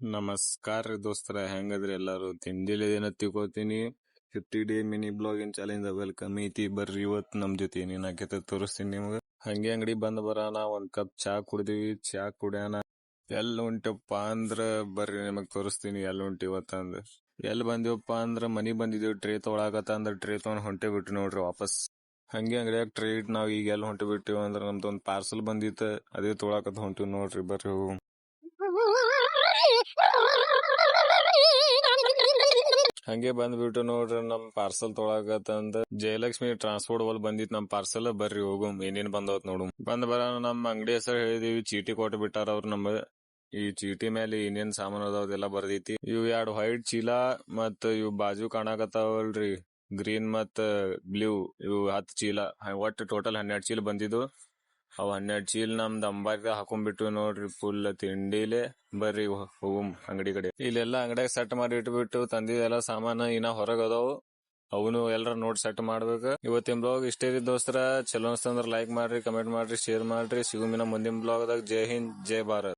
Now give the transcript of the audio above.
ನಮಸ್ಕಾರ ರೀ ದೋಸ್ತರ, ಹೆಂಗದ್ರಿ ಎಲ್ಲಾರು? ತಿಂದಿಲ್ಲ ಏನ ತಿಳ್ಕೊತೀನಿ. 50 day mini blogging challenge welcome ಐತಿ. ಬರ್ರಿ ಇವತ್ತು ನಮ್ ಜೊತೆ ಏನೇನ್ ಆಕೈತೆ ತೋರಿಸ್ತೀನಿ ನಿಮ್ಗೆ. ಹಂಗೆ ಅಂಗಡಿ ಬಂದ್ ಬರಾನ, ಒಂದ್ ಕಪ್ ಚಾ ಕುಡ್ದಿವಿ. ಚಾ ಕುಡ್ಯಾನ ಎಲ್ ಹೊಂಟಿವಪ್ಪ ಅಂದ್ರ ಬರ್ರಿ ನಿಮಗ್ ತೋರಿಸ್ತೀನಿ ಎಲ್ ಹೊಂಟಿವತ್ತ ಅಂದ್ರ. ಎಲ್ ಬಂದಿವಪ್ಪ ಅಂದ್ರ ಮನಿ ಬಂದಿದೀವಿ. ಟ್ರೇ ತೊಗೊಳಕತ್ತ ಅಂದ್ರ ಟ್ರೇ ತೊಗೊಂಡ್ ಹೊಂಟೆ ಬಿಟ್ಟು ನೋಡ್ರಿ ವಾಪಸ್. ಹಂಗೆ ಅಂಗಡಿಯಾಗ ಟ್ರೇ ಇಟ್ ನಾವ್ ಈಗ ಎಲ್ ಹೊಂಟಿ ಬಿಟ್ಟಿವಿ ಅಂದ್ರ ನಮ್ದೊಂದ್ ಪಾರ್ಸಲ್ ಬಂದಿತ್ತ, ಅದೇ ತೊಗೊಳಕತ್ತ ಹೊಂಟಿವ್ ನೋಡ್ರಿ. ಬರ್ರಿ ಹೋಗು. ಹಂಗೆ ಬಂದ್ಬಿಟ್ಟು ನೋಡ್ರಿ ನಮ್ ಪಾರ್ಸಲ್ ತೊಗೊಳಕತ್ತಂದ ಜಯಲಕ್ಷ್ಮಿ ಟ್ರಾನ್ಸ್ಪೋರ್ಟ್ ವಲ್ ಬಂದಿತ್ ನಮ್ ಪಾರ್ಸಲ್. ಬರ್ರಿ ಹೋಗು ಏನೇನ್ ಬಂದವತ್ ನೋಡು. ಬಂದ್ ಬರ ನಮ್ ಅಂಗಡಿ ಹೆಸರು ಹೇಳಿದೀವಿ, ಚೀಟಿ ಕೊಟ್ಟು ಬಿಟ್ಟಾರ ಅವ್ರು ನಮ್. ಈ ಚೀಟಿ ಮೇಲೆ ಏನೇನ್ ಸಾಮಾನ್ ಅದಾವದೆಲ್ಲ ಬರ್ದೈತಿ. ಇವ್ 2 ವೈಟ್ ಚೀಲ ಮತ್ ಇವ್ ಬಾಜು ಕಾಣಕತ್ತಾವಲ್ರಿ ಗ್ರೀನ್ ಮತ್ ಬ್ಲೂ, ಇವು 10 ಚೀಲ. ಒಟ್ಟು ಟೋಟಲ್ 12 ಚೀಲ ಬಂದಿದ್ದು. ಅವ್ 12 ಚೀಲ ನಮ್ದ್ ಅಂಬಾರ್ಗ ಹಾಕೊಂಡ್ಬಿಟ್ಟು ನೋಡ್ರಿ ಫುಲ್ ತಿಂಡಿಲೆ. ಬರ್ರಿ ಹೋಗುಮ್ ಅಂಗಡಿ ಕಡೆ. ಇಲ್ಲೆಲ್ಲಾ ಅಂಗಡಿಯಾಗ ಸೆಟ್ ಮಾಡಿ ಇಟ್ಬಿಟ್ಟು ತಂದಿದ್ದೆಲ್ಲ ಸಾಮಾನ ಇನ್ನ ಹೊರಗ ಅದಾವು. ಅವನು ಎಲ್ಲರ ನೋಡ್ ಸೆಟ್ ಮಾಡ್ಬೇಕು. ಇವತ್ತಿನ ಬ್ಲಾಗ್ ಇಷ್ಟೇ ರೀ ದೋಸ್ತರ. ಚಲೋ ಅನ್ಸ್ತಂದ್ರ ಲೈಕ್ ಮಾಡ್ರಿ, ಕಮೆಂಟ್ ಮಾಡ್ರಿ, ಶೇರ್ ಮಾಡ್ರಿ. ಸಿಗುಮಿನ ಮುಂದಿನ ಬ್ಲಾಗ್ ದಾಗ. ಜೈ ಹಿಂದ್, ಜೈ ಭಾರತ್.